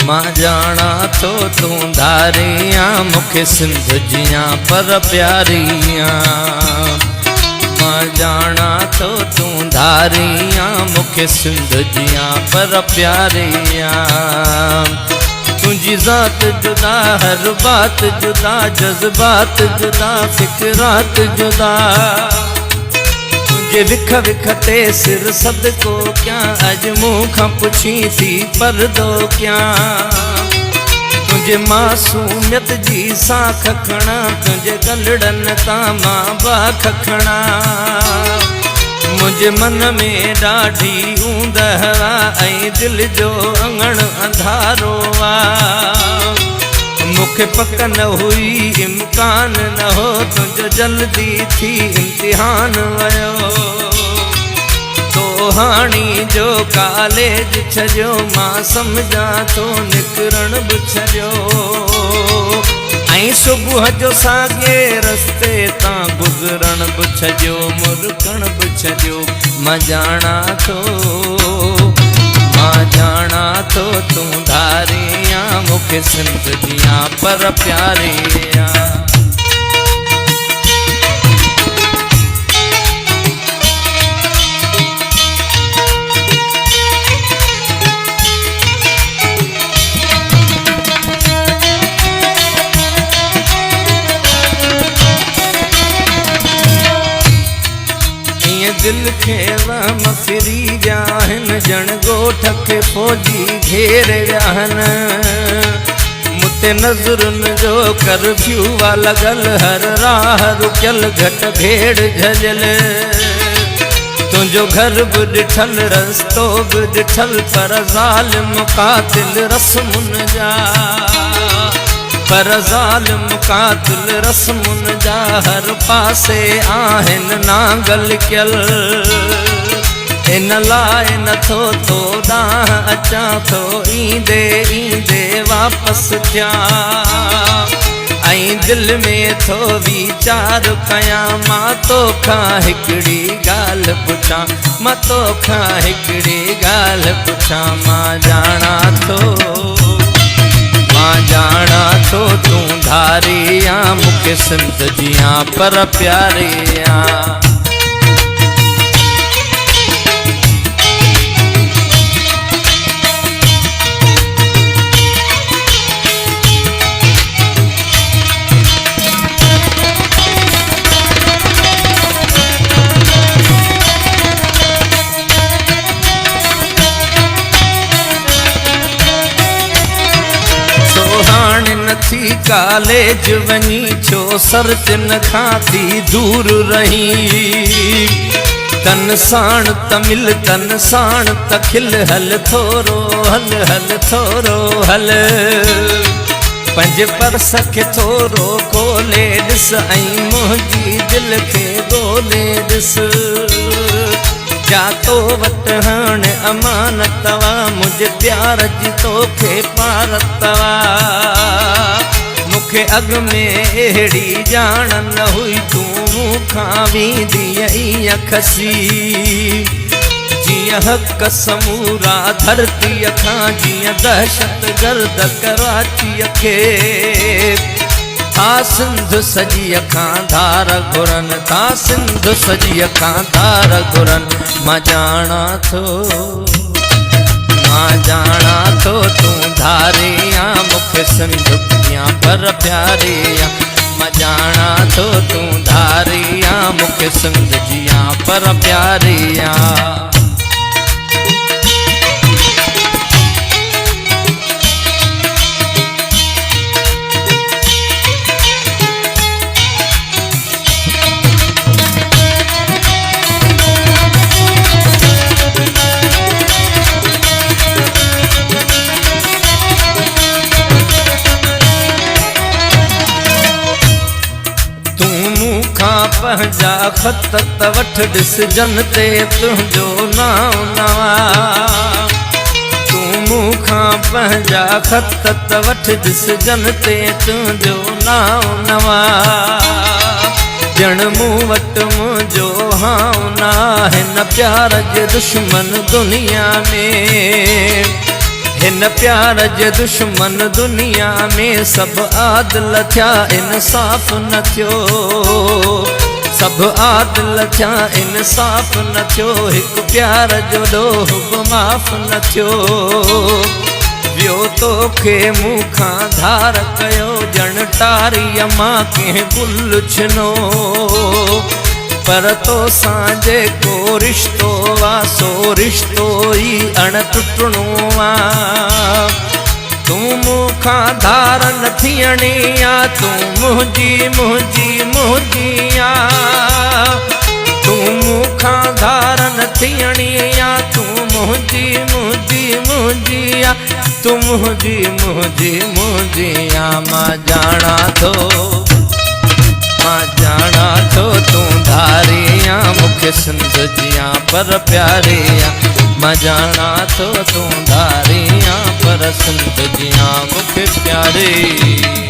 मां जाना तो तू धारियां मुखे सिंध जियां पर प्यारियां। मां जाना तो तू धारियां मुखे सिंध जियां पर प्यारियां। तुझी ज़ात जुदा हर बात जुदा जज्बात जुदा फिक्रात जुदा। तुझे विख विख ते सिर सदको क्या अज मूंखां पुछी थी परदो क्या। तुझे मासूमियत जी साख खणा तुझे गलड़न तां मां बाख खणा। मुझे मन में ॾाढी ऊंदह ऐं दिल जो अंगण अंधारो आ। मुखे पक न हुई इम्कान न हो तुझो जल्दी थी इम्तिहान वयो। तो हाणी जो कॉलेज छजो मां सम्झा तो निकरण बि छजो। ऐं सुबुह जो साॻे रस्ते तां गुज़रण बि छजो मुरकण बि छजो। मां जाना तो तू धारियां मुखे सिंध जियां पर प्यारियां। दिल खे वहम फिरी विया आहिनि जण ॻोठ खे फौजी घेरे विया आहिनि। मुते नज़रुनि जो कर्फ्यू वा लॻल हर राह रुकियल घट भेड़ झलियल। तुंहिंजो घर बि ॾिठल रस्तो बि ॾिठल पर ज़ालिम कातिल रस्मुनि जा। पर ज़ालिम कातिल रस्मुनि जा हर पासे आहिनि नांगल कयल। इन लाइ नथो तो ॾांहुं अचां थो ईंदे ईंदे वापसि थिया। ऐं दिल में थो वीचार कयां मां तोखां हिकिड़ी ॻाल्हि पुछां। मां तोखां हिकिड़ी ॻाल्हि पुछां। मां जाना तो तू धारियां मुखे सिंध जियां पर प्यारियां। थी कॉलेज वनी छो सर्जन खां थी दूर रही। तन साण तमिल तन साण तखिल हल थोरो हल हल थोरो हल। पंज परस खे थोरो खोले ॾिस ऐं मुंहिंजी दिल खे ॻोल्हे ॾिस। जा तो वट हाणे अमानत वा मुझे प्यार जी तोखे पारत वा। मुखे अॻ में अहिड़ी ॼाण न हुई तूं मूंखां वेंदीअ ईअं खसी। जीअं हक़ समूरा धरतीअ खां जीअं दहशत गर्द कराचीअ खे। था सिंध सॼीअ खां धार घुरनि था सिंध सॼीअ खां धार घुरनि। मां जाना तो तू धारियां मुखे सिंध जियां पर प्यारियां। मां जाना तो तू धारियां मुखे सिंध जियां पर प्यारियां। पंहिंजा ख़त त वठ ॾिस जन ते तुंहिंजो नाम नवां। तूं मूंखां पंहिंजा ख़त त वठ ॾिस जन ते तुंहिंजो नाम नवां। ॼण मूं वटि मुंहिंजो हाउ न हिन प्यार जे दुश्मन दुनिया में। हिन इन प्यार जे दुश्मन दुनिया में सब आदिल थिया इंसाफ़ न थियो सब आदिल थिया इंसाफ़ न थियो हिक प्यार जो ॾोह बि माफ़ न थियो वियो तोखे मूंखां धार कयो ॼण टारीअ मां कंहिं गुल छिनो पर तोसां जेको रिश्तो आहे सो रिश्तो ई अणटुटणो आहे तूं मूंखां धार न थियणी आहे तूं मुंहिंजी आहे तूं मूंखां धार न थियणी आहे तूं मुंहिंजी आहे तूं मुंहिंजी आहे मां ॼाणा थो तूं धारियां मूंखे सिंध जियां पर प्यारियां मां ॼाणा थो तूं धारियां पर सिंध जियां मूंखे प्यारी